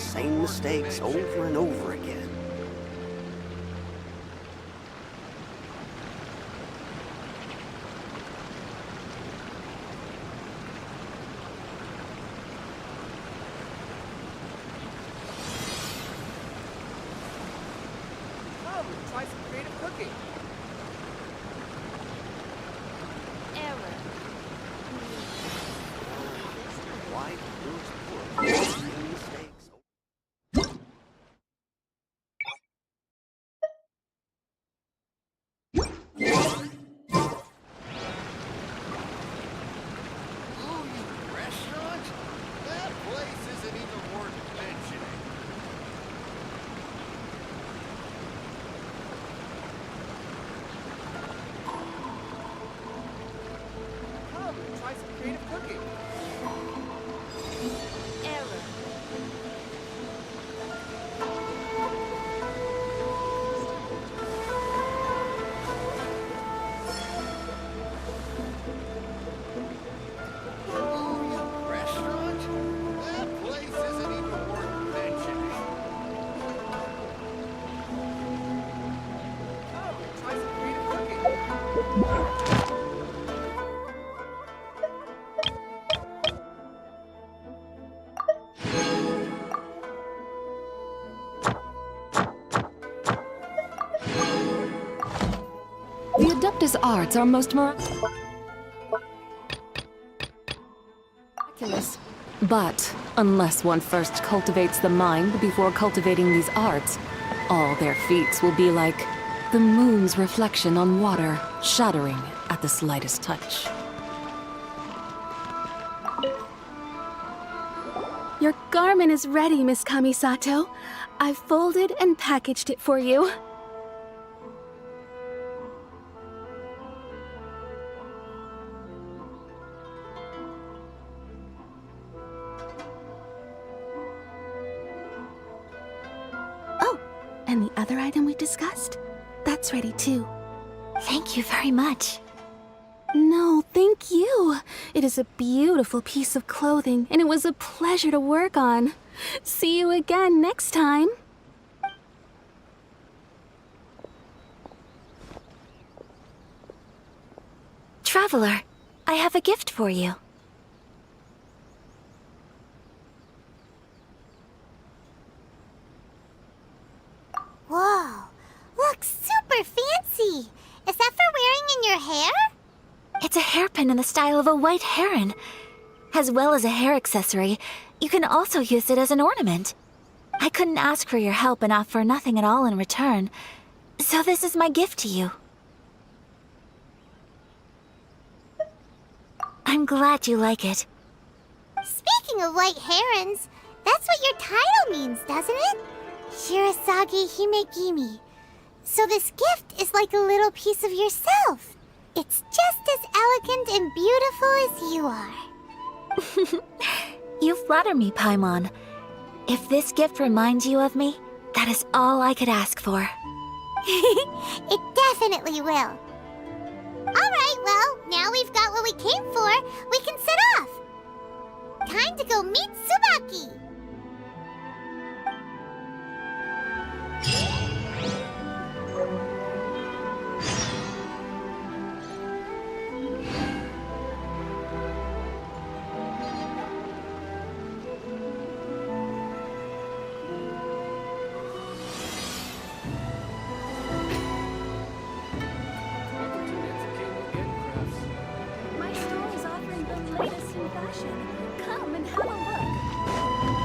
same mistakes over and over again. Come, try some creative cooking. Error. Why do those poor same mistakes over Oh, you restaurant? That place isn't even worth mentioning. Come, try some creative cooking. Error. Oh, you restaurant? That place isn't even worth mentioning. Come, try some creative cooking. The Adeptus arts are most miraculous. But unless one first cultivates the mind before cultivating these arts, all their feats will be like the moon's reflection on water, shattering at the slightest touch. Your garment is ready, Miss Kamisato. I've folded and packaged it for you. Oh, and the other item we discussed? That's ready too. Thank you very much. No, thank you. It is a beautiful piece of clothing, and it was a pleasure to work on. See you again next time. Traveler, I have a gift for you. Whoa, looks super fancy. Is that for wearing in your hair? It's a hairpin in the style of a white heron. As well as a hair accessory, you can also use it as an ornament. I couldn't ask for your help and offer nothing at all in return, so this is my gift to you. I'm glad you like it. Speaking of white herons, that's what your title means, doesn't it? Shirasagi Himegimi. So this gift is like a little piece of yourself. It's just as elegant and beautiful as you are. You flatter me, Paimon. If this gift reminds you of me, that is all I could ask for. It definitely will. Alright, well, now we've got what we came for, we can set off. Time to go meet Tsubaki. My store is offering the latest in fashion. Come and have a look.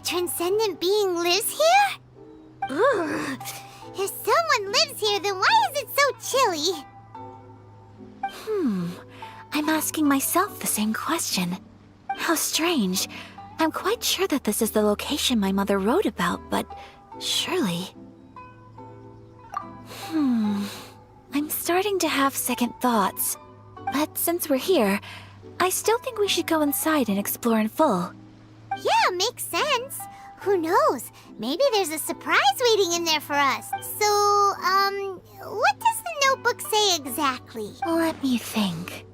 transcendent being lives here? Ugh. If someone lives here, then why is it so chilly? I'm asking myself the same question. How strange. I'm quite sure that this is the location my mother wrote about, but surely... I'm starting to have second thoughts. But since we're here, I still think we should go inside and explore in full. Yeah, makes sense. Who knows? Maybe there's a surprise waiting in there for us. So, what does the notebook say exactly? Let me think.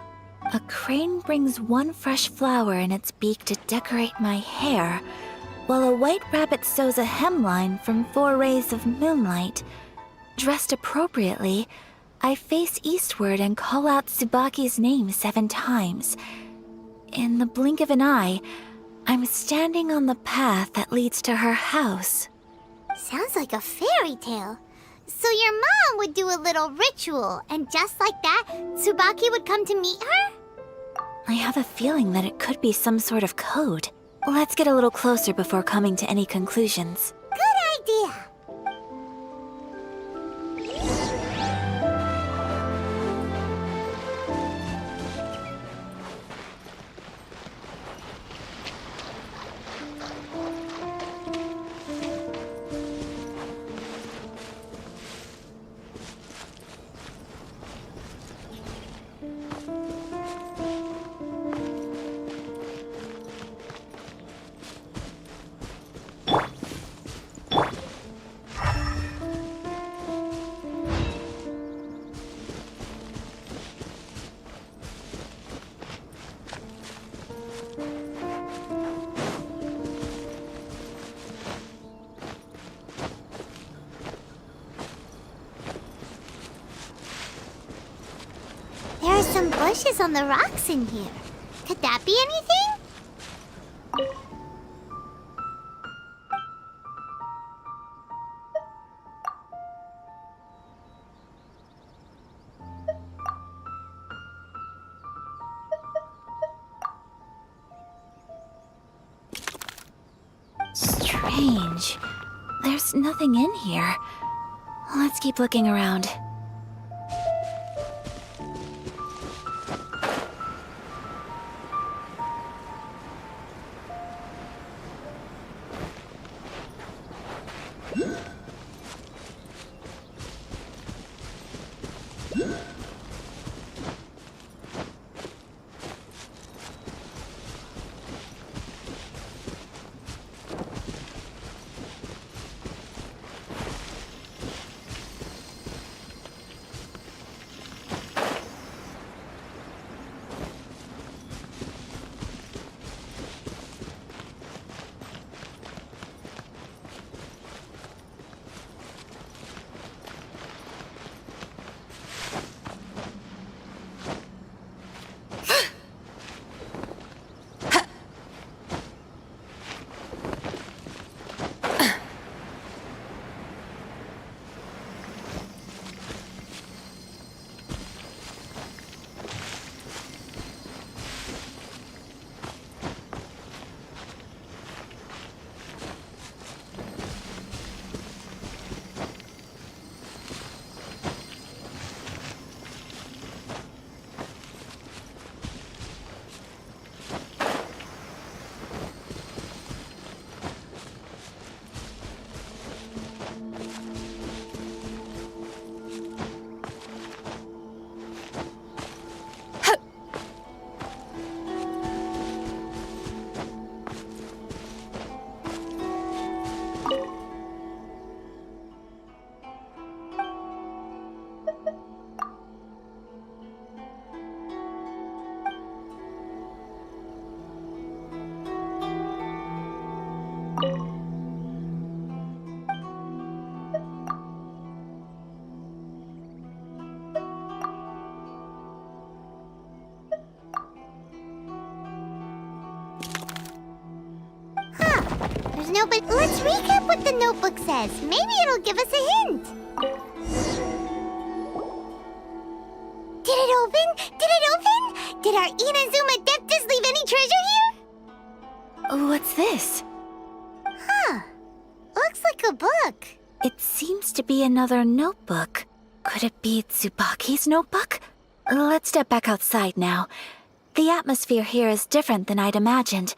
A crane brings one fresh flower in its beak to decorate my hair, while a white rabbit sews a hemline from 4 rays of moonlight. Dressed appropriately, I face eastward and call out Tsubaki's name 7 times. In the blink of an eye, I'm standing on the path that leads to her house. Sounds like a fairy tale. So your mom would do a little ritual, and just like that, Tsubaki would come to meet her? I have a feeling that it could be some sort of code. Let's get a little closer before coming to any conclusions. Good idea. There are some bushes on the rocks in here. Could that be anything? Strange. There's nothing in here. Let's keep looking around. There's no but let's recap what the notebook says. Maybe it'll give us a hint. Did it open? Did it open? Did our Inazuma Adeptus leave any treasure here? What's this? a book. It seems to be another notebook. Could it be Tsubaki's notebook? Let's step back outside now. The atmosphere here is different than I'd imagined.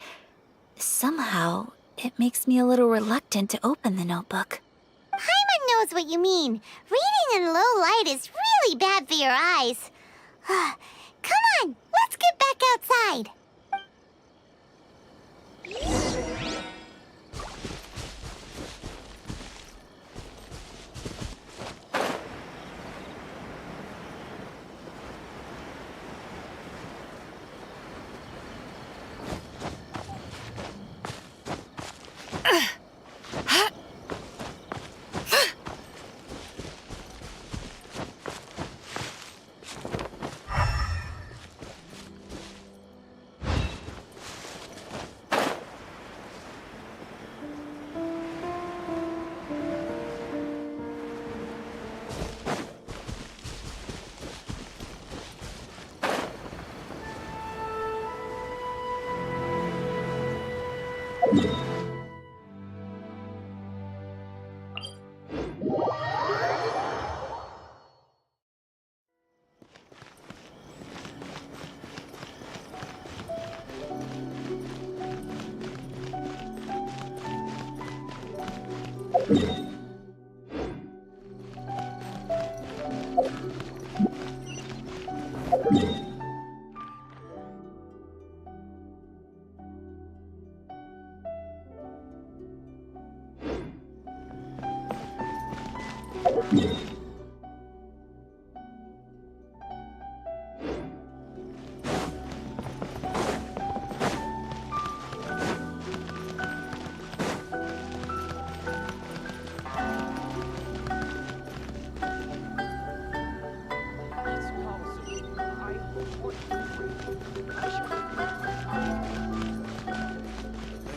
Somehow, it makes me a little reluctant to open the notebook. Paimon knows what you mean. Reading in low light is really bad for your eyes. Come on, let's get back outside.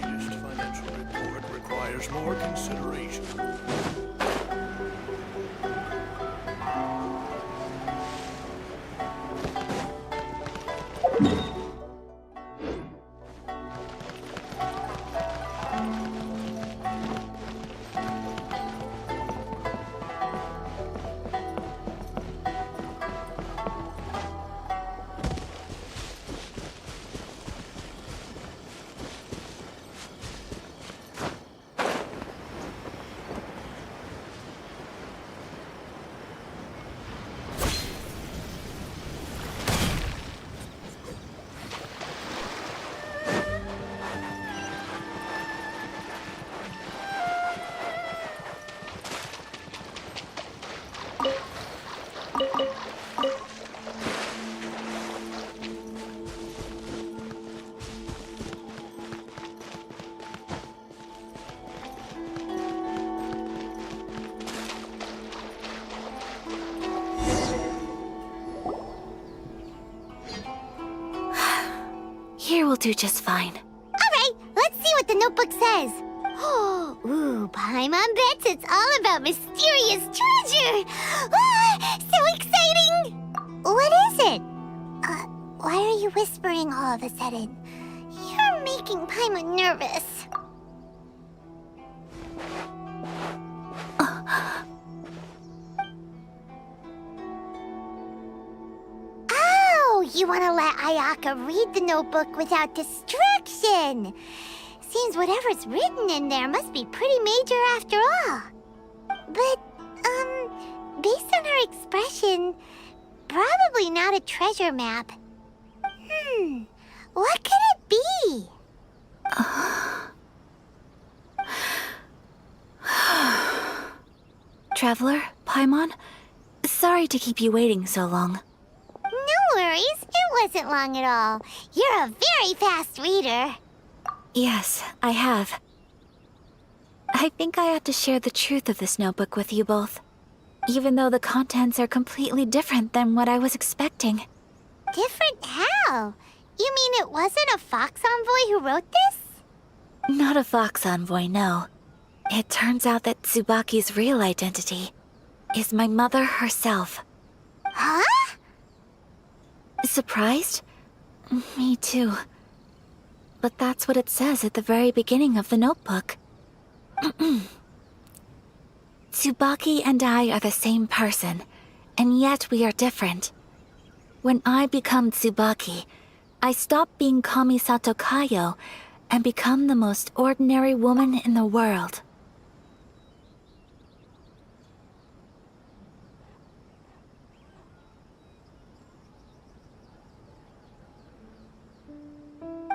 Latest financial report requires more consideration. Here will do just fine. Alright, let's see what the notebook says. Ooh, Paimon bets it's all about mysterious treasure. So exciting! What is it? Why are you whispering all of a sudden? You're making Paimon nervous. Oh, you want to let Ayaka read the notebook without distraction. Seems whatever's written in there must be pretty major after all. But, based on her expression, probably not a treasure map. What could it be? Traveler, Paimon, sorry to keep you waiting so long. No worries, it wasn't long at all. You're a very fast reader. Yes, I have. I think I ought to share the truth of this notebook with you both, even though the contents are completely different than what I was expecting. Different how? You mean it wasn't a Fox Envoy who wrote this? Not a Fox Envoy, no. It turns out that Tsubaki's real identity is my mother herself. Huh? Surprised? Me too. But that's what it says at the very beginning of the notebook. Tsubaki and I are the same person, and yet we are different. When I become Tsubaki, I stop being Kamisato Kayo and become the most ordinary woman in the world.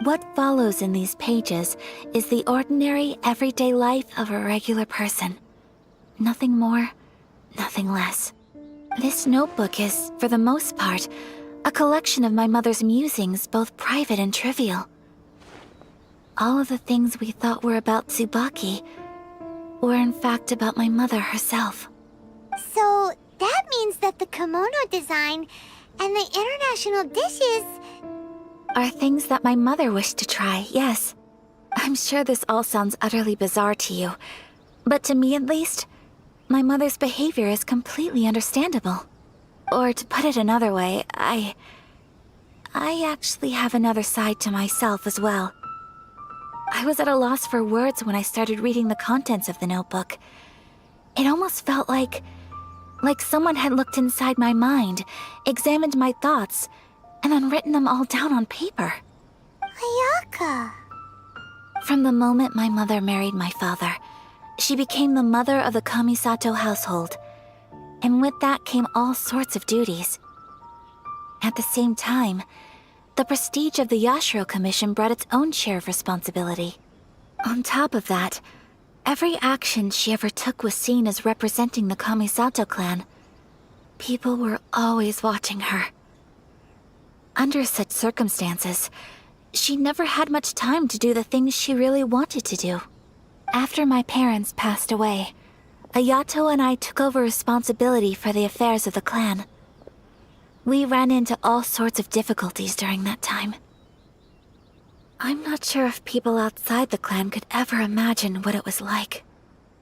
What follows in these pages is the ordinary, everyday life of a regular person. Nothing more, nothing less. This notebook is, for the most part, a collection of my mother's musings, both private and trivial. All of the things we thought were about Tsubaki were in fact about my mother herself. So that means that the kimono design and the international dishes... Are things that my mother wished to try, yes. I'm sure this all sounds utterly bizarre to you, but to me at least, my mother's behavior is completely understandable. Or to put it another way, I actually have another side to myself as well. I was at a loss for words when I started reading the contents of the notebook. It almost felt like someone had looked inside my mind, examined my thoughts, and then written them all down on paper. Ayaka. From the moment my mother married my father, she became the mother of the Kamisato household, and with that came all sorts of duties. At the same time, the prestige of the Yashiro Commission brought its own share of responsibility. On top of that, every action she ever took was seen as representing the Kamisato clan. People were always watching her. Under such circumstances, she never had much time to do the things she really wanted to do. After my parents passed away, Ayato and I took over responsibility for the affairs of the clan. We ran into all sorts of difficulties during that time. I'm not sure if people outside the clan could ever imagine what it was like.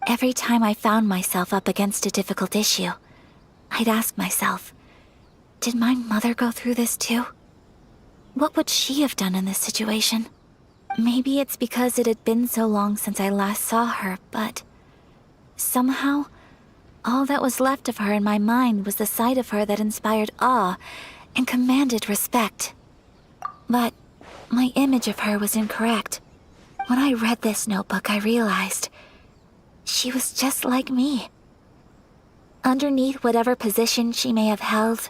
Every time I found myself up against a difficult issue, I'd ask myself, did my mother go through this too? What would she have done in this situation? Maybe it's because it had been so long since I last saw her, but somehow, all that was left of her in my mind was the side of her that inspired awe and commanded respect. But my image of her was incorrect. When I read this notebook, I realized she was just like me. Underneath whatever position she may have held,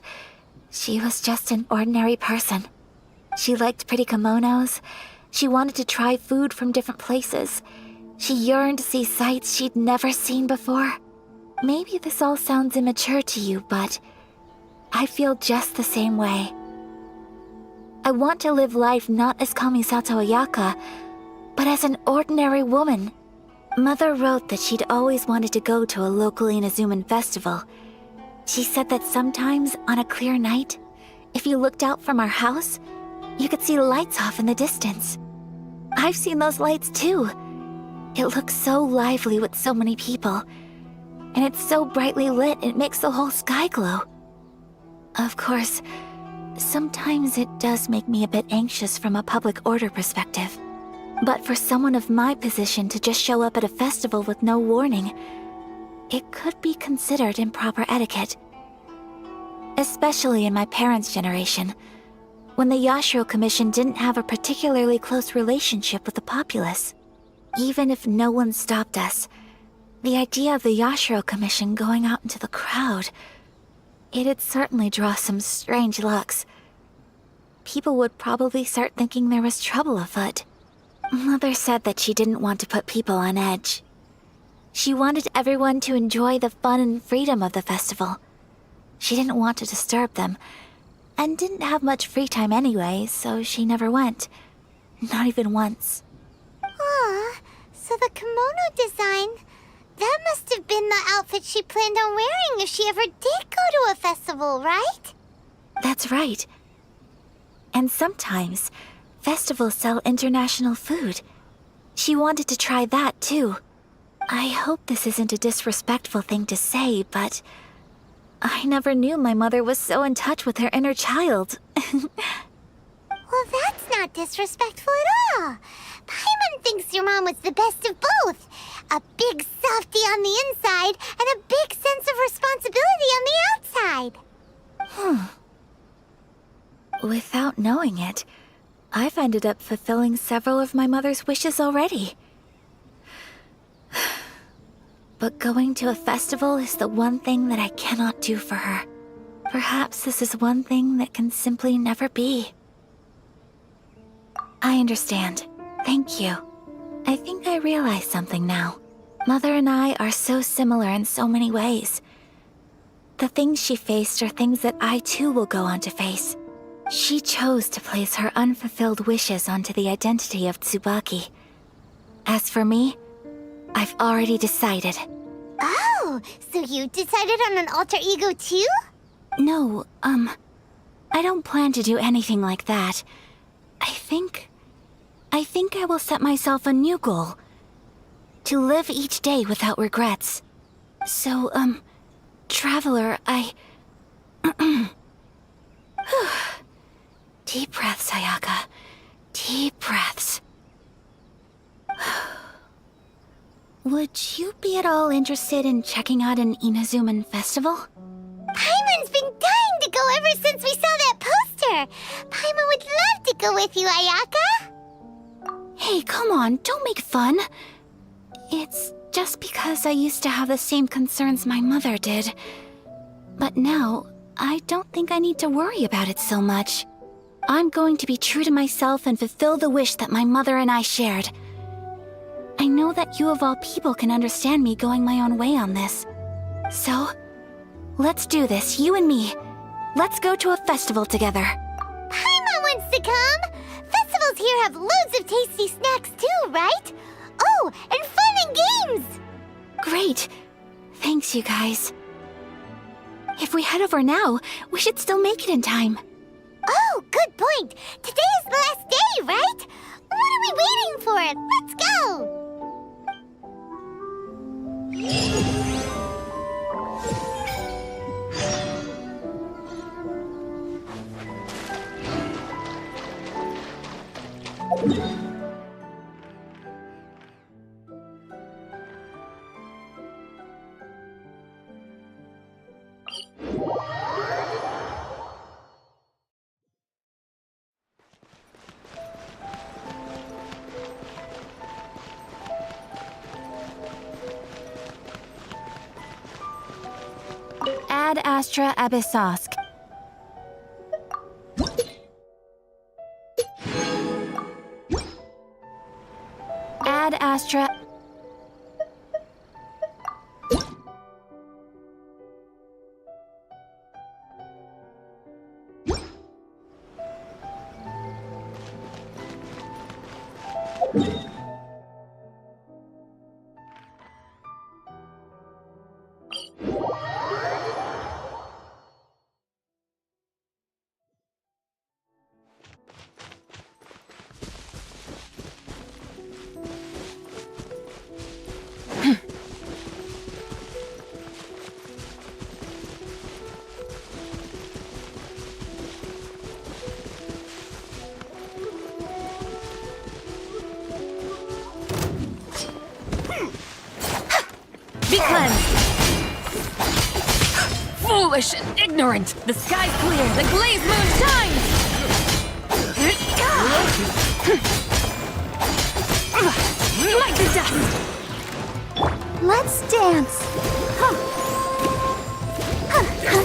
she was just an ordinary person. She liked pretty kimonos. She wanted to try food from different places. She yearned to see sights she'd never seen before. Maybe this all sounds immature to you, but I feel just the same way. I want to live life not as Kamisato Ayaka, but as an ordinary woman. Mother wrote that she'd always wanted to go to a local Inazuman festival. She said that sometimes, on a clear night, if you looked out from our house, you could see lights off in the distance. I've seen those lights too. It looks so lively with so many people, and it's so brightly lit it makes the whole sky glow. Of course, sometimes it does make me a bit anxious from a public order perspective. But for someone of my position to just show up at a festival with no warning, it could be considered improper etiquette. Especially in my parents' generation, when the Yashiro Commission didn't have a particularly close relationship with the populace. Even if no one stopped us, the idea of the Yashiro Commission going out into the crowd, it'd certainly draw some strange looks. People would probably start thinking there was trouble afoot. Mother said that she didn't want to put people on edge. She wanted everyone to enjoy the fun and freedom of the festival. She didn't want to disturb them, and didn't have much free time anyway, so she never went. Not even once. Aw, so the kimono design, that must have been the outfit she planned on wearing if she ever did go to a festival, right? That's right. And sometimes, festivals sell international food. She wanted to try that too. I hope this isn't a disrespectful thing to say, but I never knew my mother was so in touch with her inner child. Well, that's not disrespectful at all. Paimon thinks your mom was the best of both. A big softy on the inside and a big sense of responsibility on the outside. Without knowing it, I've ended up fulfilling several of my mother's wishes already. But going to a festival is the one thing that I cannot do for her. Perhaps this is one thing that can simply never be. I understand. Thank you. I think I realize something now. Mother and I are so similar in so many ways. The things she faced are things that I too will go on to face. She chose to place her unfulfilled wishes onto the identity of Tsubaki. As for me, I've already decided. Oh, so you decided on an alter ego too? No, I don't plan to do anything like that. I think I will set myself a new goal. To live each day without regrets. So, Traveler, Deep breaths, Ayaka. Deep breaths. Would you be at all interested in checking out an Inazuman festival? Paimon's been dying to go ever since we saw that poster. Paimon would love to go with you, Ayaka. Hey, come on, don't make fun. It's just because I used to have the same concerns my mother did. But now, I don't think I need to worry about it so much. I'm going to be true to myself and fulfill the wish that my mother and I shared. I know that you of all people can understand me going my own way on this. So, let's do this, you and me. Let's go to a festival together. Paimon wants to come. Festivals here have loads of tasty snacks too, right? Oh, and fun and games! Great. Thanks, you guys. If we head over now, we should still make it in time. Oh, good point. Today is the last day, right? What are we waiting for? Let's go! Ad Astra Abyssosk. Ad Astra... Be cleansed! Foolish and ignorant! The sky's clear, the glazed moon shines! Like the dust! Let's dance.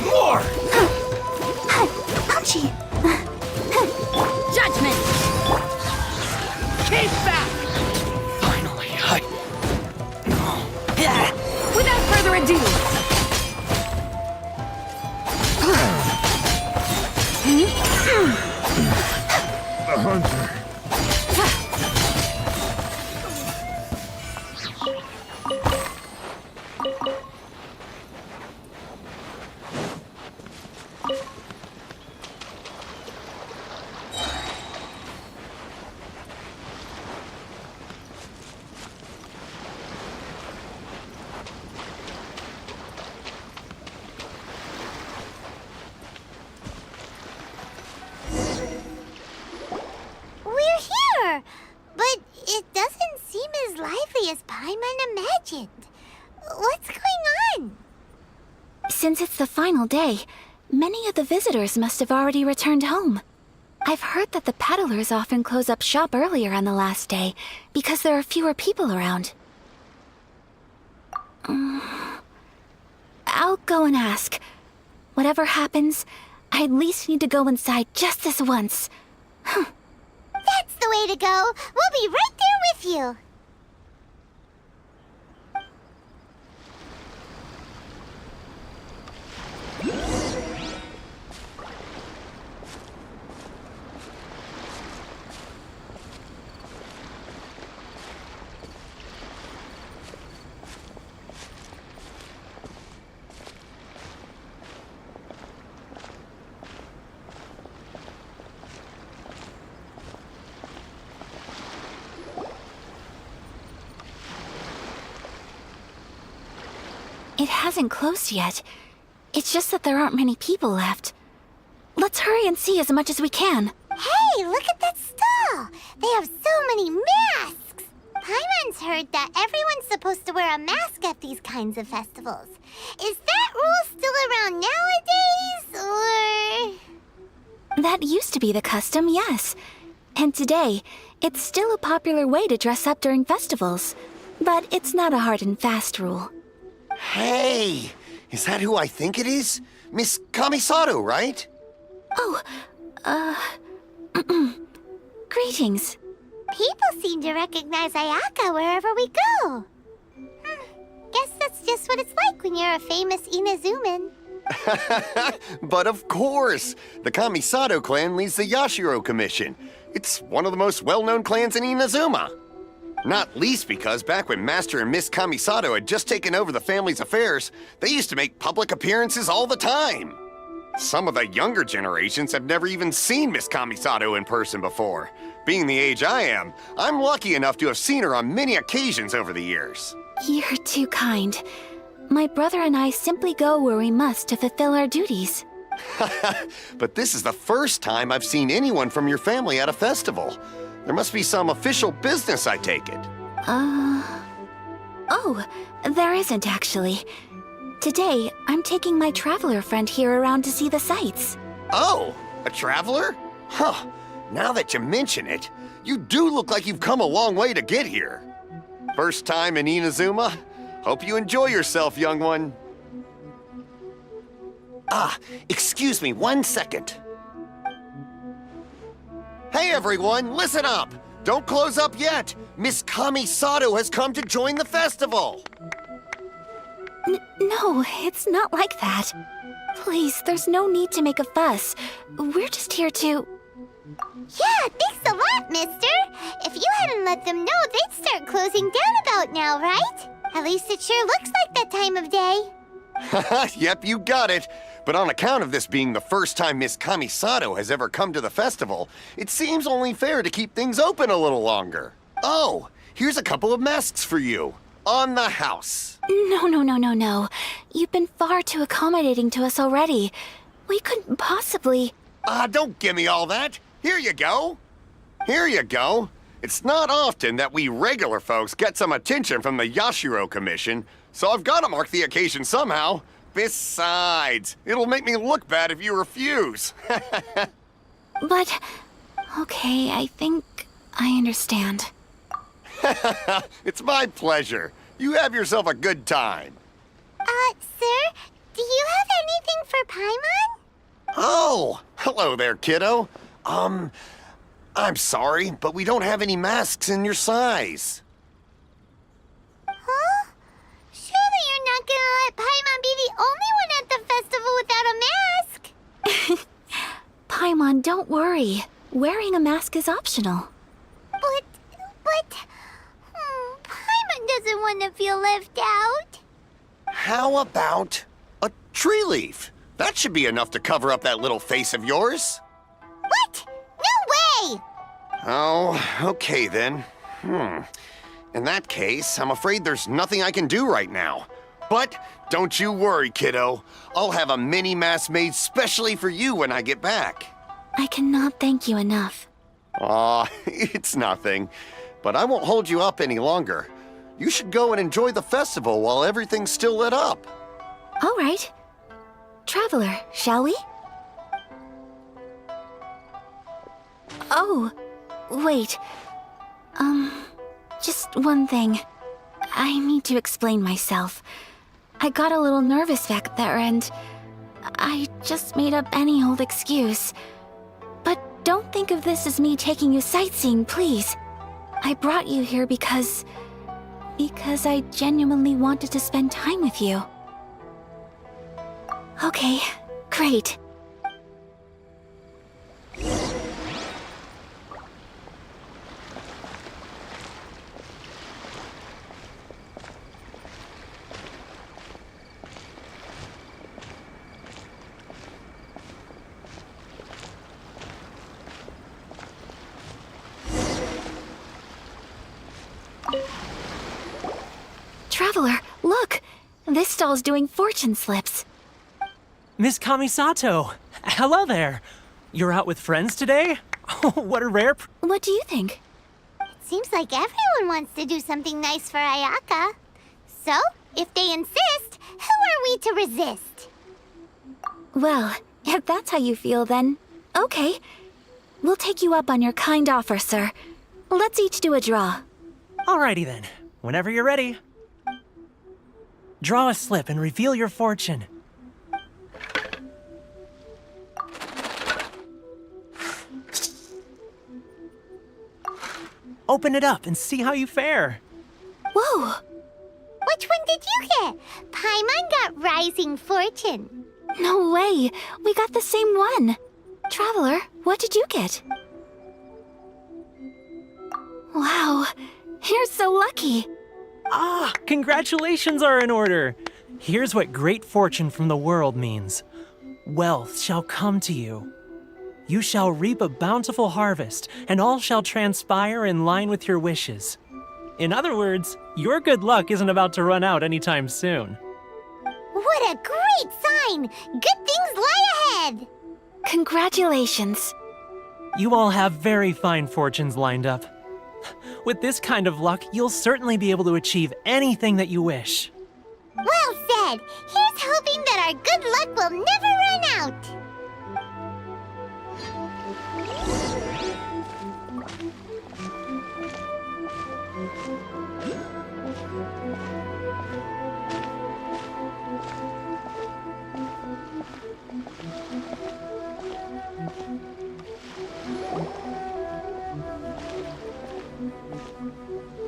More! Ouchie. Judgment! Keep back! Finally, Without further ado, the hunter. questioned. What's going on? Since it's the final day, many of the visitors must have already returned home. I've heard that the peddlers often close up shop earlier on the last day because there are fewer people around. I'll go and ask. Whatever happens, I at least need to go inside just this once. That's the way to go. We'll be right there with you. It hasn't closed yet. It's just that there aren't many people left. Let's hurry and see as much as we can. Hey, look at that stall! They have so many masks! Paimon's heard that everyone's supposed to wear a mask at these kinds of festivals. Is that rule still around nowadays, or...? That used to be the custom, yes. And today, it's still a popular way to dress up during festivals. But it's not a hard and fast rule. Hey! Is that who I think it is? Miss Kamisato, right? Oh, greetings. People seem to recognize Ayaka wherever we go. Guess that's just what it's like when you're a famous Inazuman. But of course! The Kamisato clan leads the Yashiro Commission. It's one of the most well-known clans in Inazuma. Not least because back when Master and Miss Kamisato had just taken over the family's affairs, they used to make public appearances all the time. Some of the younger generations have never even seen Miss Kamisato in person before. Being the age I am, I'm lucky enough to have seen her on many occasions over the years. You're too kind. My brother and I simply go where we must to fulfill our duties. But this is the first time I've seen anyone from your family at a festival. There must be some official business, I take it. Oh, there isn't actually. Today, I'm taking my traveler friend here around to see the sights. Oh, a traveler? Huh. Now that you mention it, you do look like you've come a long way to get here. First time in Inazuma? Hope you enjoy yourself, young one. Excuse me 1 second. Hey everyone, listen up! Don't close up yet! Miss Kamisato has come to join the festival! No, it's not like that. Please, there's no need to make a fuss. We're just here to... Yeah, thanks a lot, mister. If you hadn't let them know, they'd start closing down about now, right? At least it sure looks like that time of day. Yep, you got it. But on account of this being the first time Miss Kamisato has ever come to the festival, it seems only fair to keep things open a little longer. Oh, here's a couple of masks for you. On the house. No. You've been far too accommodating to us already. We couldn't possibly... Don't give me all that. Here you go. Here you go. It's not often that we regular folks get some attention from the Yashiro Commission, so I've got to mark the occasion somehow. Besides, it'll make me look bad if you refuse. But... okay, I think I understand. It's my pleasure. You have yourself a good time. Sir, do you have anything for Paimon? Oh, hello there, kiddo. I'm sorry, but we don't have any masks in your size. Huh? Surely you're not gonna let Paimon be the only one at the festival without a mask? Paimon, don't worry. Wearing a mask is optional. But... Paimon doesn't want to feel left out. How about a tree leaf? That should be enough to cover up that little face of yours. What? No way! Oh, okay then. In that case, I'm afraid there's nothing I can do right now. But don't you worry, kiddo. I'll have a mini mask made specially for you when I get back. I cannot thank you enough. Aw, it's nothing. But I won't hold you up any longer. You should go and enjoy the festival while everything's still lit up. All right. Traveler, shall we? Oh, wait. Just one thing. I need to explain myself. I got a little nervous back there and I just made up any old excuse. But don't think of this as me taking you sightseeing, please. I brought you here because I genuinely wanted to spend time with you. Okay, great. Traveler, look! This stall's doing fortune slips. Miss Kamisato! Hello there! You're out with friends today? Oh, what a rare... What do you think? Seems like everyone wants to do something nice for Ayaka. So, if they insist, who are we to resist? Well, if that's how you feel, then okay. We'll take you up on your kind offer, sir. Let's each do a draw. Alrighty then. Whenever you're ready. Draw a slip and reveal your fortune. Open it up and see how you fare. Whoa! Which one did you get? Paimon got Rising Fortune. No way! We got the same one! Traveler, what did you get? Wow, you're so lucky! Ah, congratulations are in order. Here's what great fortune from the world means. Wealth shall come to you. You shall reap a bountiful harvest, and all shall transpire in line with your wishes. In other words, your good luck isn't about to run out anytime soon. What a great sign! Good things lie ahead! Congratulations. You all have very fine fortunes lined up. With this kind of luck, you'll certainly be able to achieve anything that you wish. Well said! Here's hoping that our good luck will never run out!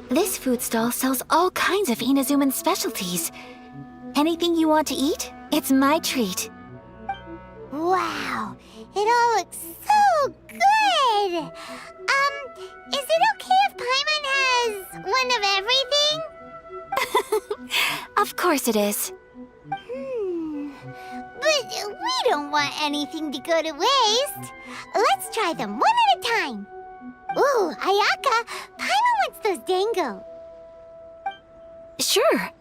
This food stall sells all kinds of Inazuman specialties. Anything you want to eat, it's my treat. Wow, it all looks so good! Is it okay if Paimon has one of everything? Of course it is. But we don't want anything to go to waste. Let's try them one at a time. Ooh, Ayaka, Paimon wants those dango. Sure.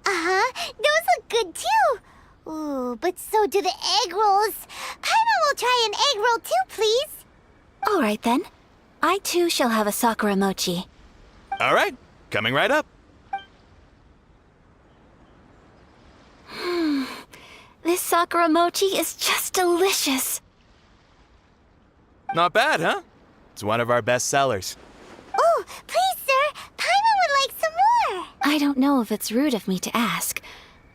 Uh-huh, those look good too. Ooh, but so do the egg rolls. Paimon will try an egg roll too, please. All right then. I too shall have a sakura mochi. All right, coming right up. This sakura mochi is just delicious. Not bad, huh? It's one of our best sellers. Oh, please, sir. Paimon would like some more. I don't know if it's rude of me to ask,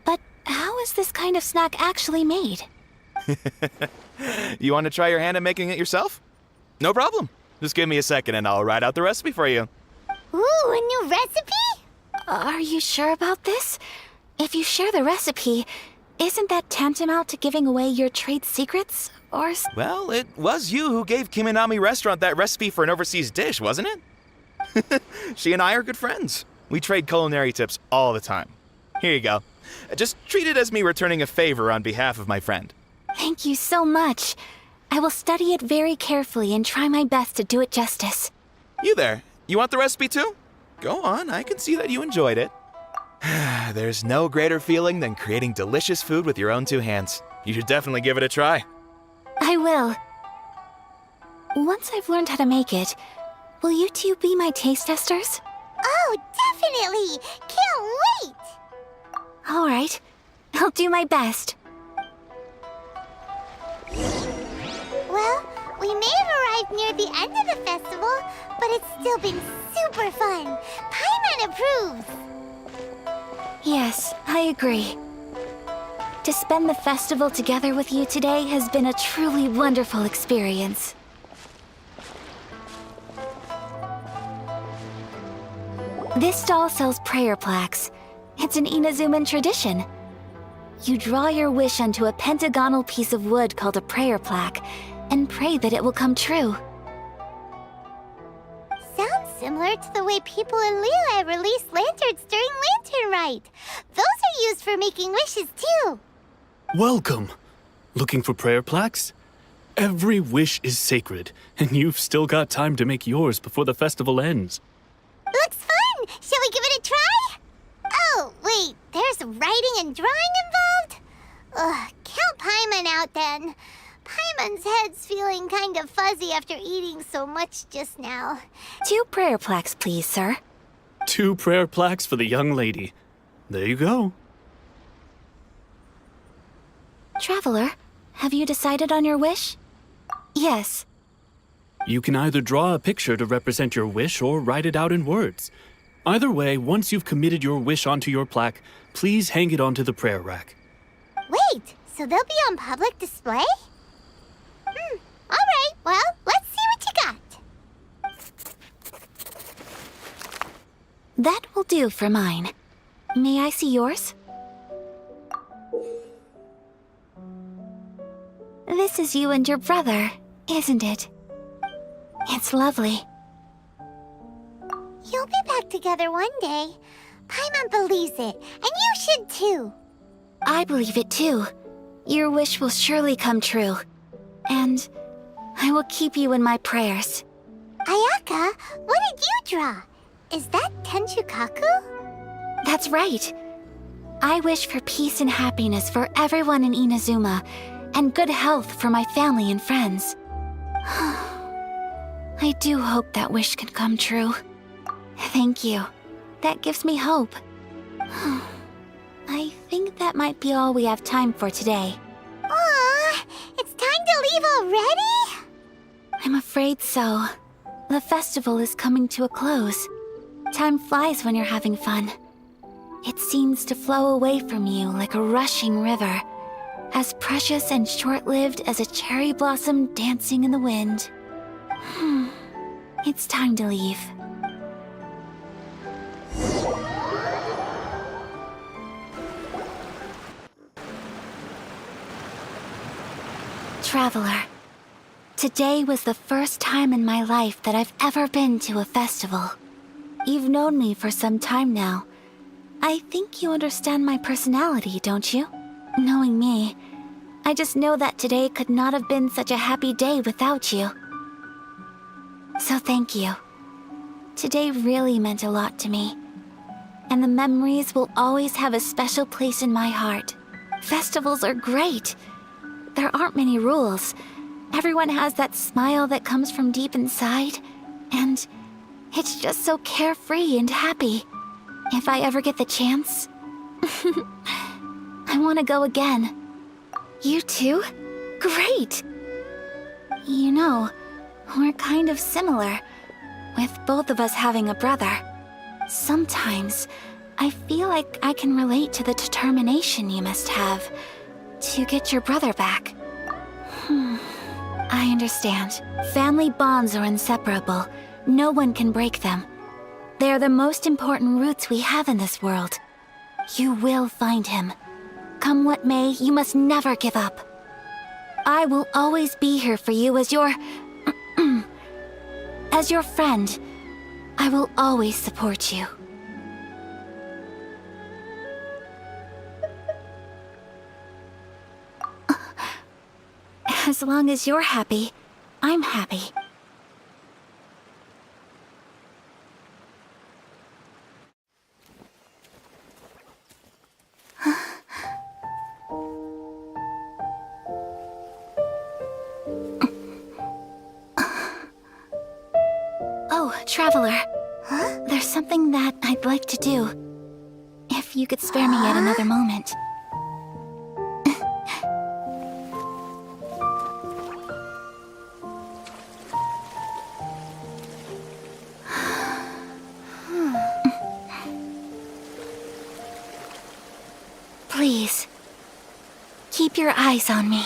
but how is this kind of snack actually made? You want to try your hand at making it yourself? No problem. Just give me a second and I'll write out the recipe for you. Ooh, a new recipe? Are you sure about this? If you share the recipe, isn't that tantamount to giving away your trade secrets? Or... Well, it was you who gave Kiminami Restaurant that recipe for an overseas dish, wasn't it? She and I are good friends. We trade culinary tips all the time. Here you go. Just treat it as me returning a favor on behalf of my friend. Thank you so much. I will study it very carefully and try my best to do it justice. You there, you want the recipe too? Go on, I can see that you enjoyed it. There's no greater feeling than creating delicious food with your own two hands. You should definitely give it a try. I will. Once I've learned how to make it, will you two be my taste testers? Oh, definitely! Can't wait! All right, I'll do my best. Well, we may have arrived near the end of the festival, but it's still been super fun. Paimon approves! Yes, I agree. To spend the festival together with you today has been a truly wonderful experience. This stall sells prayer plaques. It's an Inazuman tradition. You draw your wish onto a pentagonal piece of wood called a prayer plaque, and pray that it will come true. Sounds similar to the way people in Liyue release lanterns during Lantern Rite. Those are used for making wishes too. Welcome. Looking for prayer plaques? Every wish is sacred, and you've still got time to make yours before the festival ends. Looks fun! Shall we give it a try? Oh, wait, there's writing and drawing involved? Ugh, count Paimon out then. Paimon's head's feeling kind of fuzzy after eating so much just now. 2 prayer plaques, please, sir. 2 prayer plaques for the young lady. There you go. Traveler, have you decided on your wish? Yes. You can either draw a picture to represent your wish or write it out in words. Either way, once you've committed your wish onto your plaque, please hang it onto the prayer rack. Wait, so they'll be on public display? Alright, well, let's see what you got. That will do for mine. May I see yours? This is you and your brother, isn't it? It's lovely. You'll be back together one day. Paimon believes it, and you should too. I believe it too. Your wish will surely come true. And I will keep you in my prayers. Ayaka, what did you draw? Is that Tenchukaku? That's right. I wish for peace and happiness for everyone in Inazuma, and good health for my family and friends. I do hope that wish can come true. Thank you. That gives me hope. I think that might be all we have time for today. Aw, it's time to leave already? I'm afraid so. The festival is coming to a close. Time flies when you're having fun. It seems to flow away from you like a rushing river, as precious and short-lived as a cherry blossom dancing in the wind. It's time to leave. Traveler, today was the first time in my life that I've ever been to a festival. You've known me for some time now. I think you understand my personality, don't you? Knowing me, I just know that today could not have been such a happy day without you. So thank you. Today really meant a lot to me. And the memories will always have a special place in my heart. Festivals are great. There aren't many rules. Everyone has that smile that comes from deep inside. And it's just so carefree and happy. If I ever get the chance, I want to go again. You too? Great! You know, we're kind of similar, with both of us having a brother. Sometimes, I feel like I can relate to the determination you must have to get your brother back. I understand. Family bonds are inseparable. No one can break them. They are the most important roots we have in this world. You will find him. Come what may, you must never give up. I will always be here for you as your... as your friend. I will always support you. As long as you're happy, I'm happy. Oh, Traveler. There's something that I'd like to do. If you could spare me yet another moment. Please, keep your eyes on me.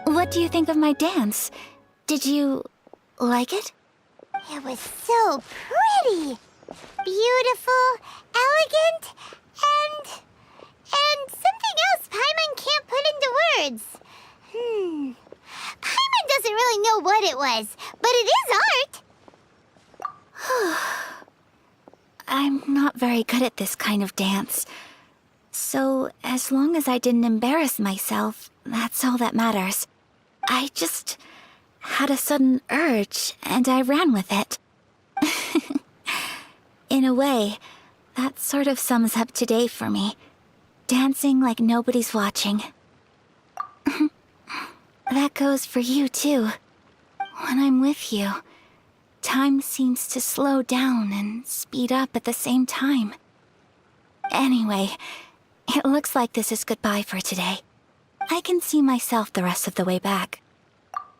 What do you think of my dance? Did you like it? It was so pretty. Beautiful, elegant, and something else Paimon can't put into words. Paimon doesn't really know what it was, but it is art. I'm not very good at this kind of dance. So, as long as I didn't embarrass myself, that's all that matters. I just had a sudden urge, and I ran with it. In a way, that sort of sums up today for me. Dancing like nobody's watching. That goes for you, too. When I'm with you, time seems to slow down and speed up at the same time. Anyway, it looks like this is goodbye for today. I can see myself the rest of the way back.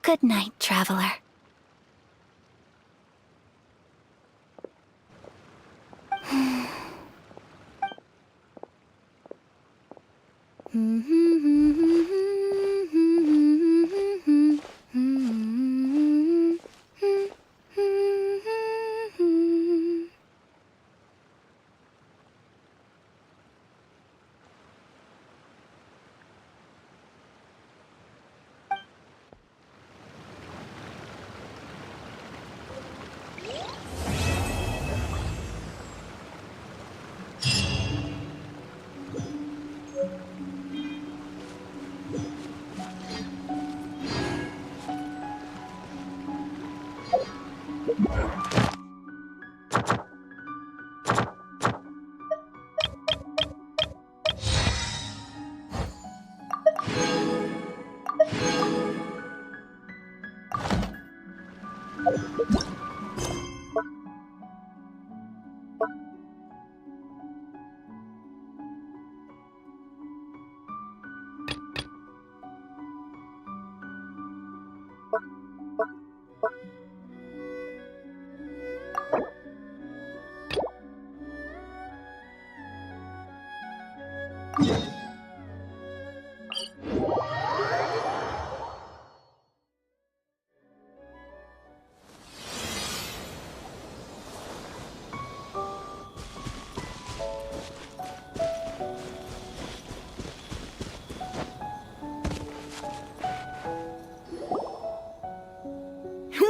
Good night, traveler.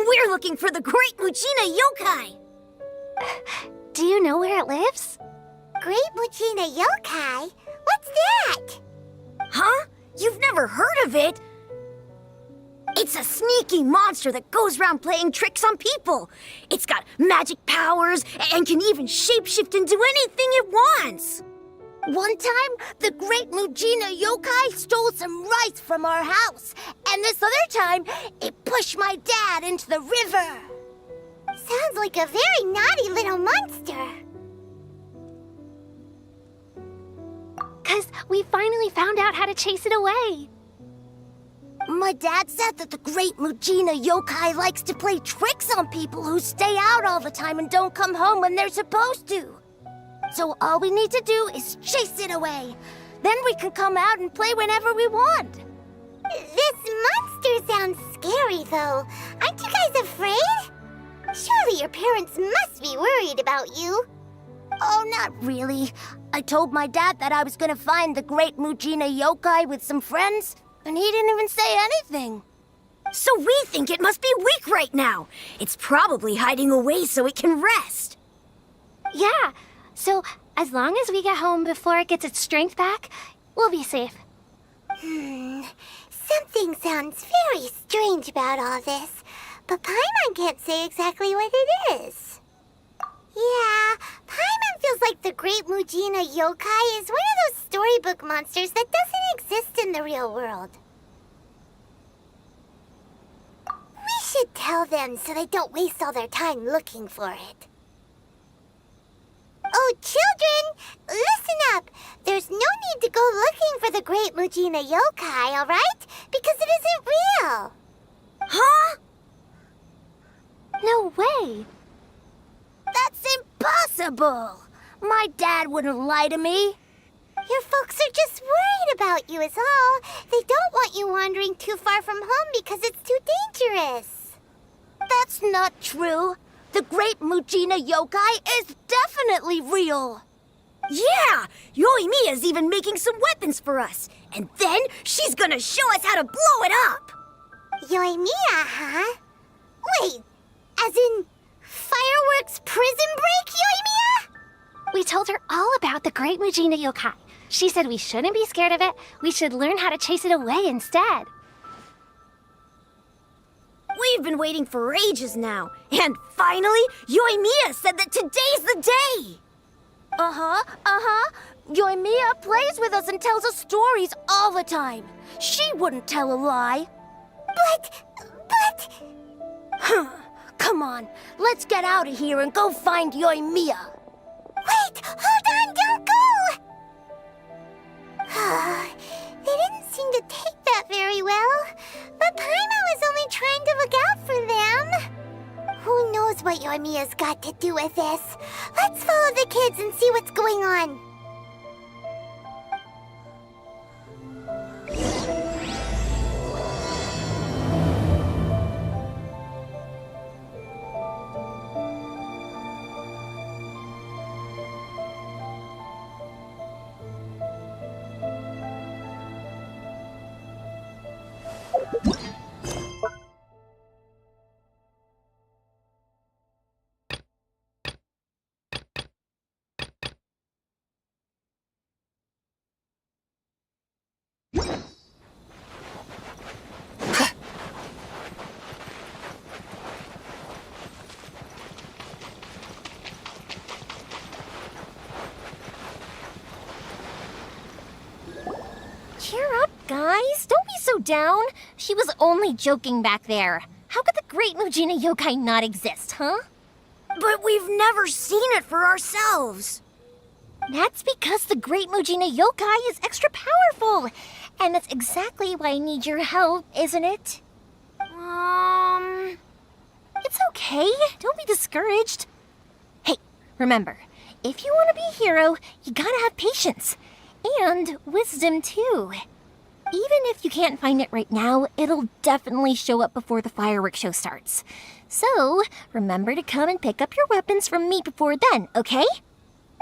We're looking for the Great Muchina Yokai! Do you know where it lives? Great Muchina Yokai? What's that? Huh? You've never heard of it? It's a sneaky monster that goes around playing tricks on people. It's got magic powers and can even shapeshift into anything it wants. One time, the great Mujina yokai stole some rice from our house. And this other time, it pushed my dad into the river. Sounds like a very naughty little monster. 'Cause we finally found out how to chase it away. My dad said that the great Mujina yokai likes to play tricks on people who stay out all the time and don't come home when they're supposed to. So all we need to do is chase it away. Then we can come out and play whenever we want. This monster sounds scary, though. Aren't you guys afraid? Surely your parents must be worried about you. Oh, not really. I told my dad that I was gonna find the great Mujina yokai with some friends, and he didn't even say anything. So we think it must be weak right now. It's probably hiding away so it can rest. Yeah, so as long as we get home before it gets its strength back, we'll be safe. Something sounds very strange about all this, but Paimon can't say exactly what it is. Yeah, Paimon feels like the great Mujina yokai is one of those storybook monsters that doesn't exist in the real world. We should tell them so they don't waste all their time looking for it. Oh, children, listen up. There's no need to go looking for the great Mujina yokai, all right? Because it isn't real. Huh? No way. That's impossible. My dad wouldn't lie to me. Your folks are just worried about you is all. They don't want you wandering too far from home because it's too dangerous. That's not true. The great Mujina yokai is definitely real. Yeah! Yoimiya's even making some weapons for us. And then she's gonna show us how to blow it up! Yoimiya, huh? Wait, as in fireworks prison break, Yoimiya? We told her all about the great Mujina yokai. She said we shouldn't be scared of it. We should learn how to chase it away instead. We've been waiting for ages now. And finally, Yoimiya said that today's the day! Yoimiya plays with us and tells us stories all the time. She wouldn't tell a lie. But... Come on, let's get out of here and go find Yoimiya. Wait, hold on, don't go! They didn't seem to take that very well. But Paimon was only trying to look out for them. Who knows what Yoimiya's got to do with this? Let's follow the kids and see what's going on. Cheer up, guys. Don't be so down. She was only joking back there. How could the great Mujina yokai not exist, huh? But we've never seen it for ourselves. That's because the great Mujina yokai is extra powerful. And that's exactly why I need your help, isn't it? It's okay. Don't be discouraged. Hey, remember, if you want to be a hero, you gotta have patience. And wisdom, too. Even if you can't find it right now, it'll definitely show up before the fireworks show starts. So, remember to come and pick up your weapons from me before then, okay?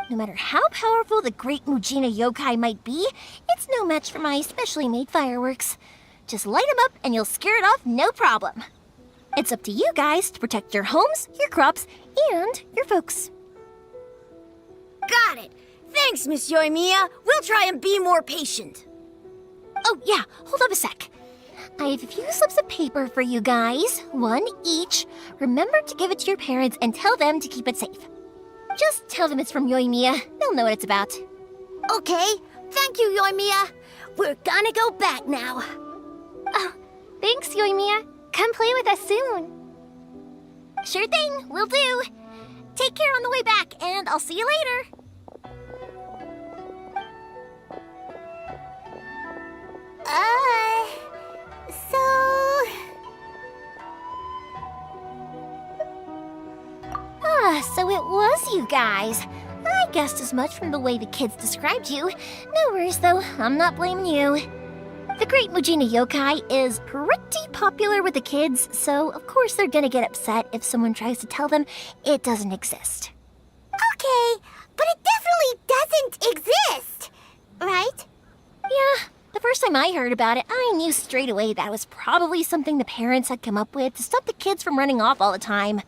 No matter how powerful the great Mujina yokai might be, it's no match for my specially made fireworks. Just light them up and you'll scare it off no problem. It's up to you guys to protect your homes, your crops, and your folks. Got it. Thanks, Miss Yoimiya. We'll try and be more patient. Oh, yeah, hold up a sec. I have a few slips of paper for you guys, one each. Remember to give it to your parents and tell them to keep it safe. Just tell them it's from Yoimiya. They'll know what it's about. Okay, thank you, Yoimiya. We're gonna go back now. Oh, thanks, Yoimiya. Come play with us soon. Sure thing, will do. Take care on the way back, and I'll see you later. So it was you guys. I guessed as much from the way the kids described you. No worries, though. I'm not blaming you. The Great Mujina Yokai is pretty popular with the kids, so of course they're gonna get upset if someone tries to tell them it doesn't exist. Okay, but it definitely doesn't exist, right? Yeah, the first time I heard about it, I knew straight away that was probably something the parents had come up with to stop the kids from running off all the time.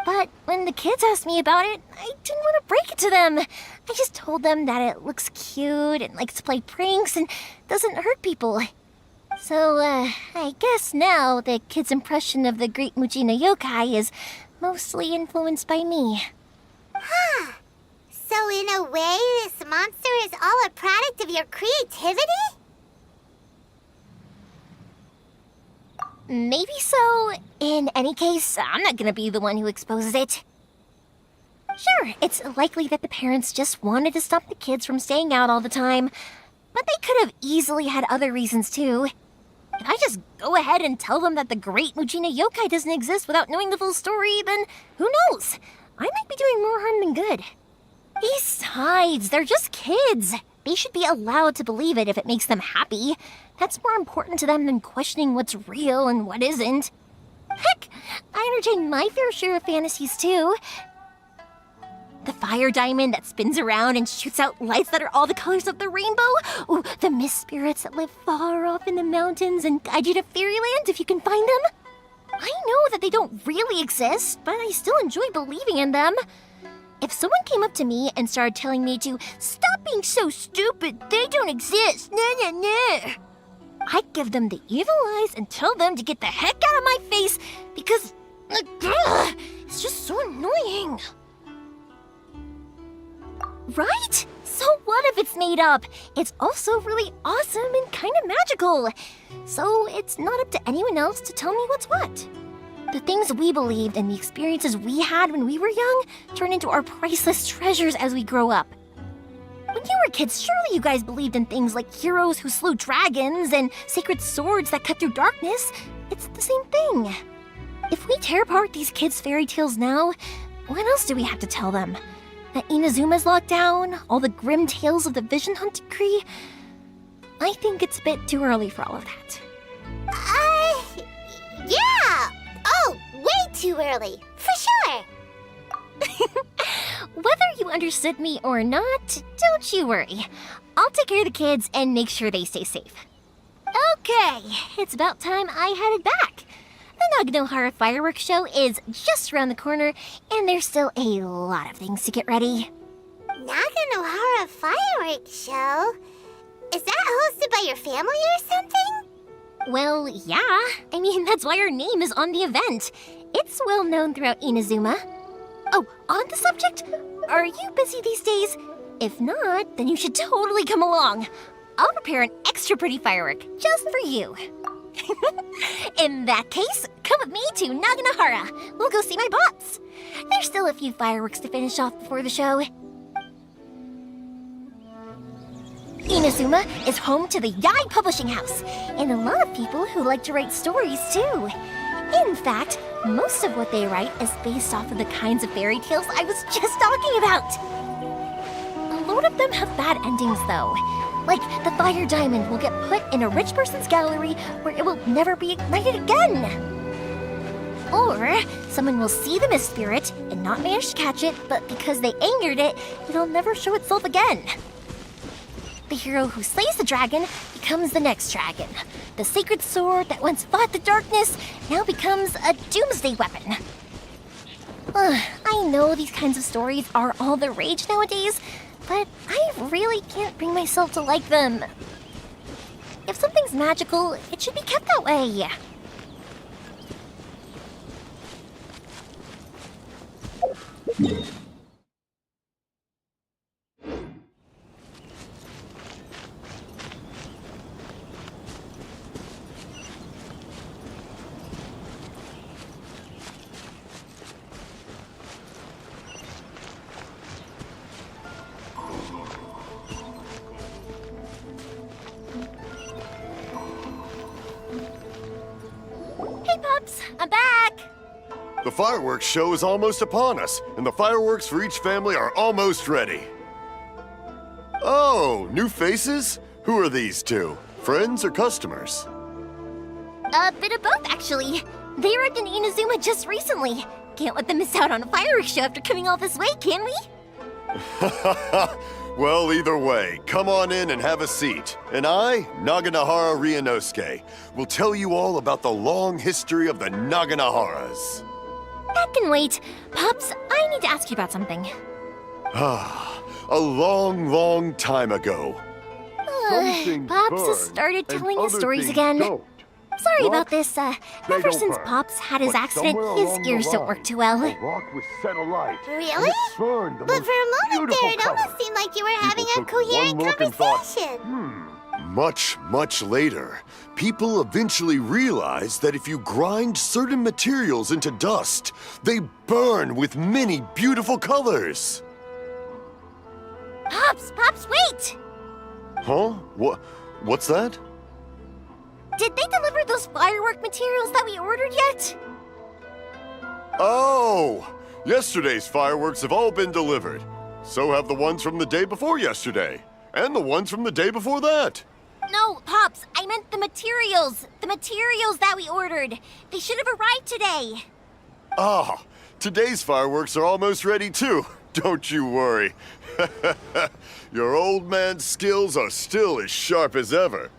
But when the kids asked me about it, I didn't want to break it to them. I just told them that it looks cute and likes to play pranks and doesn't hurt people. So, I guess now the kids' impression of the Great Mujina Yokai is mostly influenced by me. Huh. So in a way, this monster is all a product of your creativity? Maybe so. In any case, I'm not gonna be the one who exposes it. Sure, it's likely that the parents just wanted to stop the kids from staying out all the time, but they could have easily had other reasons too. If I just go ahead and tell them that the Great Mujina Yokai doesn't exist without knowing the full story, then who knows? I might be doing more harm than good. Besides, they're just kids. They should be allowed to believe it if it makes them happy. That's more important to them than questioning what's real and what isn't. Heck, I entertain my fair share of fantasies too. The fire diamond that spins around and shoots out lights that are all the colors of the rainbow. Ooh, the mist spirits that live far off in the mountains and guide you to fairyland if you can find them. I know that they don't really exist, but I still enjoy believing in them. If someone came up to me and started telling me to stop being so stupid, they don't exist, I'd give them the evil eyes and tell them to get the heck out of my face because it's just so annoying. Right? So what if it's made up? It's also really awesome and kind of magical. So it's not up to anyone else to tell me what's what. The things we believed and the experiences we had when we were young turn into our priceless treasures as we grow up. When you were kids, surely you guys believed in things like heroes who slew dragons and sacred swords that cut through darkness. It's the same thing. If we tear apart these kids' fairy tales now, what else do we have to tell them? That Inazuma's locked down? All the grim tales of the Vision Hunt Decree? I think it's a bit too early for all of that. Yeah! Oh, way too early, for sure! Whether you understood me or not, don't you worry. I'll take care of the kids and make sure they stay safe. Okay, it's about time I headed back. The Naganohara fireworks show is just around the corner, and there's still a lot of things to get ready. Naganohara fireworks show? Is that hosted by your family or something? Well, yeah. I mean, that's why our name is on the event. It's well known throughout Inazuma. Oh, on the subject, are you busy these days? If not, then you should totally come along. I'll prepare an extra pretty firework just for you. In that case, come with me to Naganohara. We'll go see my bots. There's still a few fireworks to finish off before the show. Inazuma is home to the Yai Publishing House, and a lot of people who like to write stories too. In fact, most of what they write is based off of the kinds of fairy tales I was just talking about. A lot of them have bad endings though. Like, the fire diamond will get put in a rich person's gallery where it will never be ignited again. Or, someone will see the mist spirit and not manage to catch it, but because they angered it, it'll never show itself again. The hero who slays the dragon becomes the next dragon. The sacred sword that once fought the darkness now becomes a doomsday weapon. I know these kinds of stories are all the rage nowadays, but I really can't bring myself to like them. If something's magical, it should be kept that way. Pops! I'm back! The fireworks show is almost upon us, and the fireworks for each family are almost ready. Oh, new faces? Who are these two? Friends or customers? A bit of both, actually. They arrived in Inazuma just recently. Can't let them miss out on a fireworks show after coming all this way, can we? Well, either way, come on in and have a seat. And I, Naganahara Ryunosuke, will tell you all about the long history of the Naganaharas. That can wait. Pops, I need to ask you about something. A long, long time ago. Pops has started telling his stories again. Sorry about this. Ever since Pops had his accident, his ears don't work too well. Really? But for a moment there, it almost seemed like you were having a coherent conversation. Much, much later, people eventually realized that if you grind certain materials into dust, they burn with many beautiful colors. Pops, wait! Huh? What's that? Did they deliver those firework materials that we ordered yet? Oh! Yesterday's fireworks have all been delivered. So have the ones from the day before yesterday. And the ones from the day before that. No, Pops, I meant the materials. The materials that we ordered. They should have arrived today. Ah, today's fireworks are almost ready too. Don't you worry. Your old man's skills are still as sharp as ever.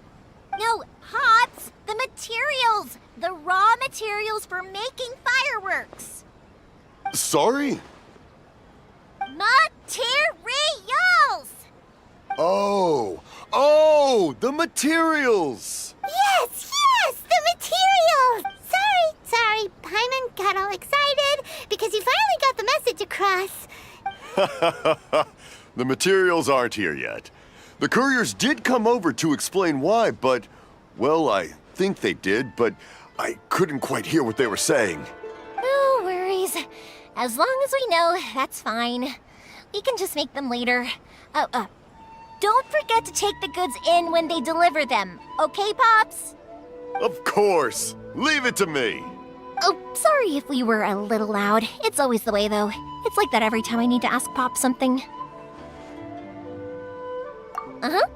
No, Pops, the materials. The raw materials for making fireworks. Sorry? Materials! Oh, the materials! Yes, the materials! Sorry, Paimon got all excited because he finally got the message across. The materials aren't here yet. The couriers did come over to explain why, but, well, I think they did, but I couldn't quite hear what they were saying. No worries. As long as we know, that's fine. We can just make them later. Don't forget to take the goods in when they deliver them, okay, Pops? Of course. Leave it to me. Oh, sorry if we were a little loud. It's always the way, though. It's like that every time I need to ask Pop something.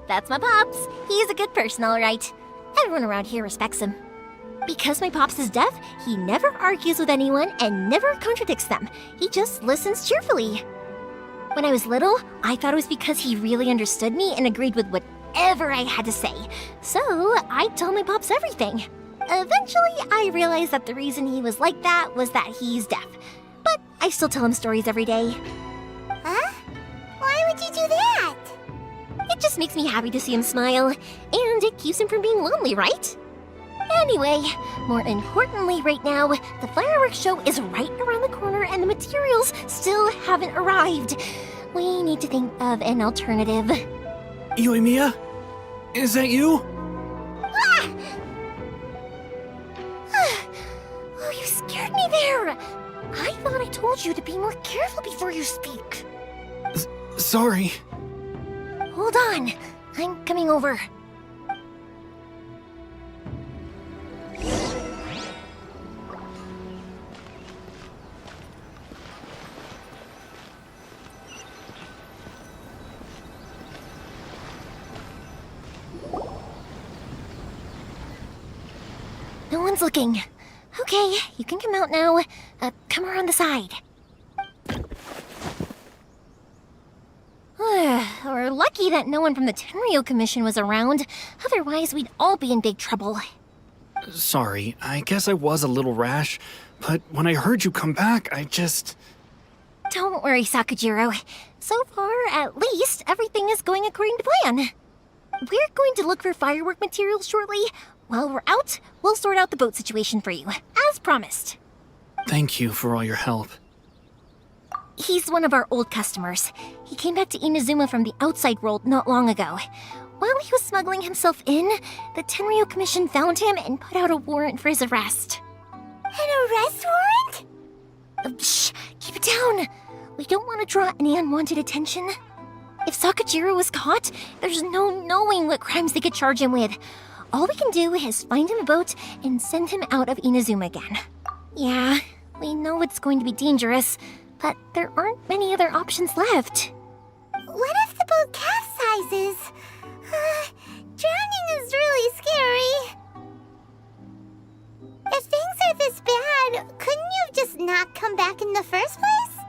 That's my Pops. He's a good person, all right. Everyone around here respects him. Because my Pops is deaf, he never argues with anyone and never contradicts them. He just listens cheerfully. When I was little, I thought it was because he really understood me and agreed with whatever I had to say. So I'd tell my Pops everything. Eventually, I realized that the reason he was like that was that he's deaf. But I still tell him stories every day. Huh? Why would you do that? It just makes me happy to see him smile, and it keeps him from being lonely, right? Anyway, more importantly right now, the fireworks show is right around the corner and the materials still haven't arrived. We need to think of an alternative. Yoimiya? Is that you? Oh, you scared me there! I thought I told you to be more careful before you speak. Sorry. Hold on, I'm coming over. No one's looking. Okay, you can come out now. Come around the side. We're lucky that no one from the Tenryo Commission was around. Otherwise, we'd all be in big trouble. Sorry, I guess I was a little rash, but when I heard you come back, I just... Don't worry, Sakujiro. So far, at least, everything is going according to plan. We're going to look for firework materials shortly. While we're out, we'll sort out the boat situation for you, as promised. Thank you for all your help. He's one of our old customers. He came back to Inazuma from the outside world not long ago. While he was smuggling himself in, the Tenryo Commission found him and put out a warrant for his arrest. An arrest warrant? Shh! Keep it down! We don't want to draw any unwanted attention. If Sakujiro was caught, there's no knowing what crimes they could charge him with. All we can do is find him a boat and send him out of Inazuma again. Yeah, we know it's going to be dangerous, but there aren't many other options left. What if the boat capsizes? Drowning is really scary. If things are this bad, couldn't you have just not come back in the first place?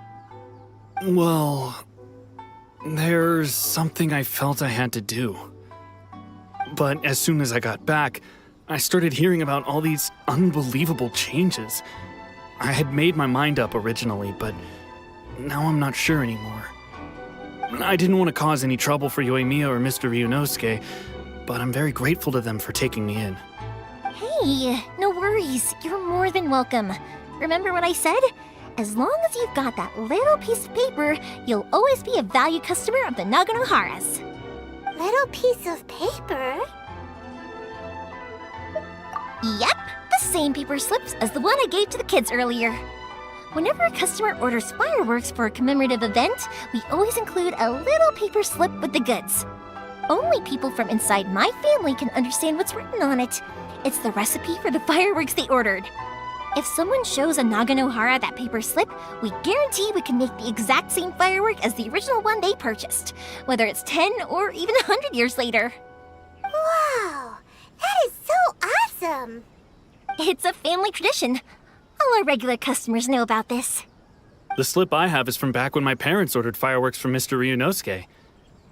Well, there's something I felt I had to do. But as soon as I got back, I started hearing about all these unbelievable changes. I had made my mind up originally, but now I'm not sure anymore. I didn't want to cause any trouble for Yoimiya or Mr. Ryunosuke, but I'm very grateful to them for taking me in. Hey, no worries. You're more than welcome. Remember what I said? As long as you've got that little piece of paper, you'll always be a valued customer of the Naganohara's. Little piece of paper? Yep, the same paper slips as the one I gave to the kids earlier. Whenever a customer orders fireworks for a commemorative event, we always include a little paper slip with the goods. Only people from inside my family can understand what's written on it. It's the recipe for the fireworks they ordered. If someone shows a Naganohara that paper slip, we guarantee we can make the exact same firework as the original one they purchased, whether it's 10 or even 100 years later. Wow, that is so awesome! It's a family tradition. All our regular customers know about this. The slip I have is from back when my parents ordered fireworks from Mr. Ryunosuke.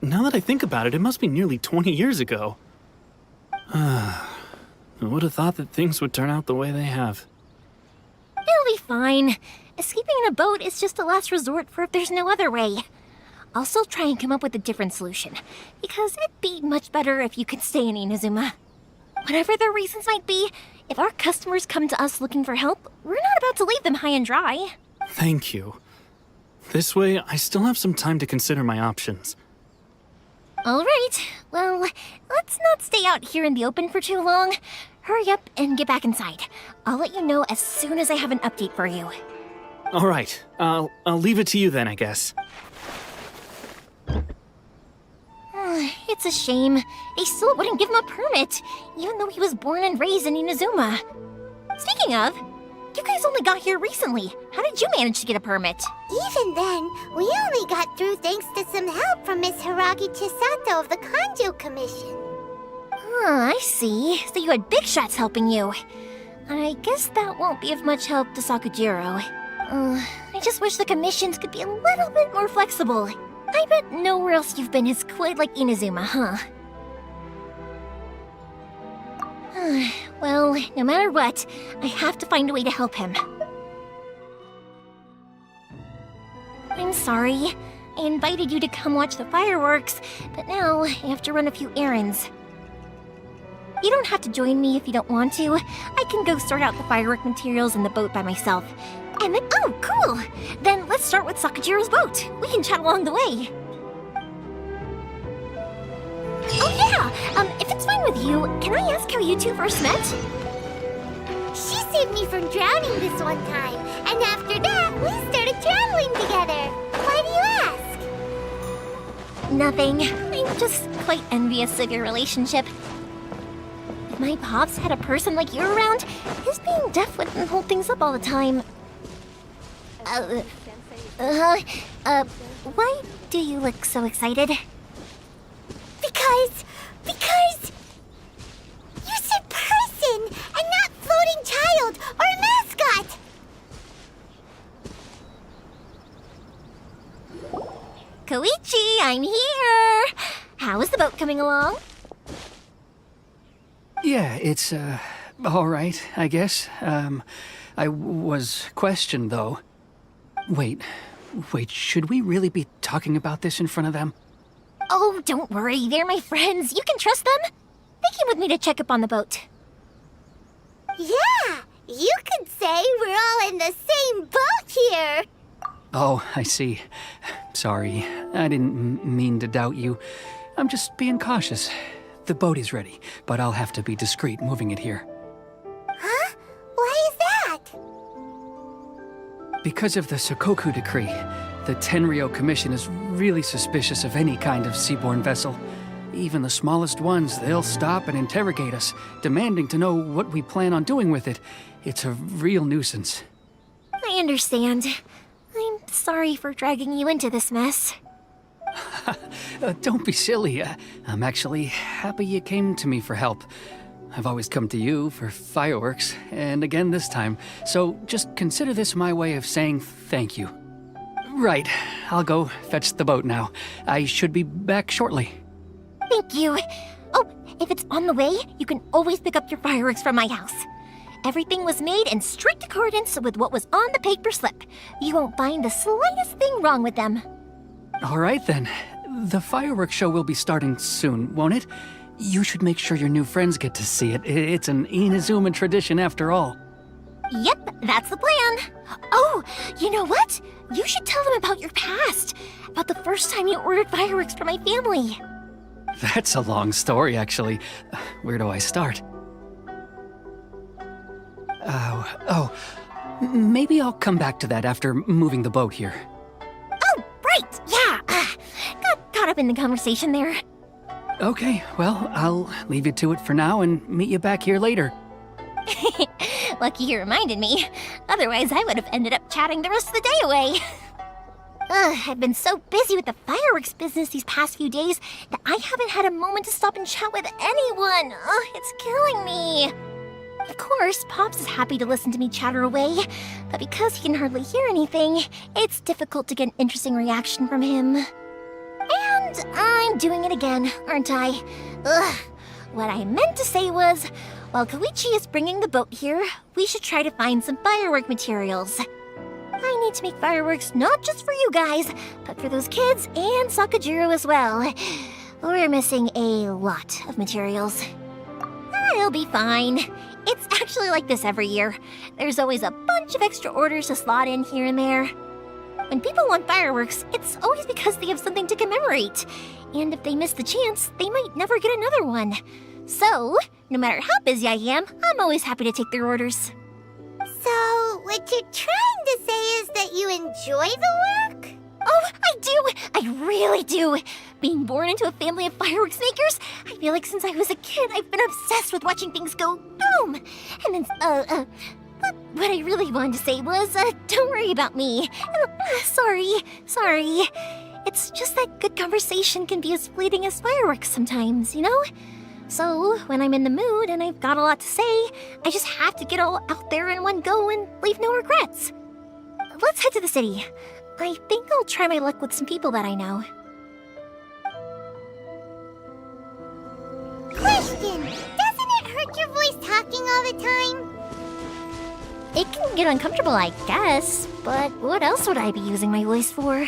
Now that I think about it, it must be nearly 20 years ago. I would have thought that things would turn out the way they have. It'll be fine. Escaping in a boat is just a last resort for if there's no other way. I'll still try and come up with a different solution, because it'd be much better if you could stay in Inazuma. Whatever their reasons might be, if our customers come to us looking for help, we're not about to leave them high and dry. Thank you. This way, I still have some time to consider my options. All right, well, let's not stay out here in the open for too long. Hurry up and get back inside. I'll let you know as soon as I have an update for you. All right, I'll leave it to you then, I guess. It's a shame. They still wouldn't give him a permit, even though he was born and raised in Inazuma. Speaking of, you guys only got here recently. How did you manage to get a permit? Even then, we only got through thanks to some help from Miss Hiragi Chisato of the Kanjo Commission. I see. So you had big shots helping you. I guess that won't be of much help to Sakujiro. I just wish the commissions could be a little bit more flexible. I bet nowhere else you've been is quite like Inazuma, huh? Well, no matter what, I have to find a way to help him. I'm sorry. I invited you to come watch the fireworks, but now I have to run a few errands. You don't have to join me if you don't want to. I can go sort out the firework materials in the boat by myself. And then, oh, cool! Then let's start with Sakujiro's boat. We can chat along the way. Oh yeah! If it's fine with you, can I ask how you two first met? She saved me from drowning this one time, and after that, we started traveling together. Why do you ask? Nothing. I'm just quite envious of your relationship. If my pops had a person like you around, his being deaf wouldn't hold things up all the time. Why do you look so excited? Because you said person and not floating child or a mascot. Koichi, I'm here! How is the boat coming along? Yeah, it's, all right, I guess. I was questioned, though. Wait, should we really be talking about this in front of them? Oh, don't worry, they're my friends. You can trust them. They came with me to check up on the boat. Yeah, you could say we're all in the same boat here. Oh, I see. Sorry, I didn't mean to doubt you. I'm just being cautious. The boat is ready, but I'll have to be discreet moving it here. Huh? Why is that? Because of the Sokoku decree, the Tenryo Commission is really suspicious of any kind of seaborne vessel, even the smallest ones, they'll stop and interrogate us, demanding to know what we plan on doing with it. It's a real nuisance. I understand. I'm sorry for dragging you into this mess. Don't be silly. I'm actually happy you came to me for help. I've always come to you for fireworks, and again this time, so just consider this my way of saying thank you. Right, I'll go fetch the boat now. I should be back shortly. Thank you. Oh, if it's on the way, you can always pick up your fireworks from my house. Everything was made in strict accordance with what was on the paper slip. You won't find the slightest thing wrong with them. All right then. The fireworks show will be starting soon, won't it? You should make sure your new friends get to see it. It's an Inazuma tradition after all. Yep, that's the plan. Oh, you know what? You should tell them about your past. About the first time you ordered fireworks for my family. That's a long story, actually. Where do I start? Maybe I'll come back to that after moving the boat here. Oh, right, yeah. Got caught up in the conversation there. Okay, well, I'll leave you to it for now and meet you back here later. Lucky you reminded me. Otherwise, I would have ended up chatting the rest of the day away. I've been so busy with the fireworks business these past few days that I haven't had a moment to stop and chat with anyone. It's killing me. Of course, Pops is happy to listen to me chatter away, but because he can hardly hear anything, it's difficult to get an interesting reaction from him. And I'm doing it again, aren't I? What I meant to say was, while Koichi is bringing the boat here, we should try to find some firework materials. I need to make fireworks not just for you guys, but for those kids and Sakajiro as well. We're missing a lot of materials. It'll be fine. It's actually like this every year. There's always a bunch of extra orders to slot in here and there. When people want fireworks, it's always because they have something to commemorate. And if they miss the chance, they might never get another one. So, no matter how busy I am, I'm always happy to take their orders. So, what you're trying to say is that you enjoy the work? Oh, I do! I really do! Being born into a family of fireworks makers, I feel like since I was a kid, I've been obsessed with watching things go boom! And then, but what I really wanted to say was, don't worry about me. Sorry. It's just that good conversation can be as fleeting as fireworks sometimes, you know? So, when I'm in the mood and I've got a lot to say, I just have to get all out there in one go and leave no regrets. Let's head to the city. I think I'll try my luck with some people that I know. Question! Doesn't it hurt your voice talking all the time? It can get uncomfortable, I guess, but what else would I be using my voice for?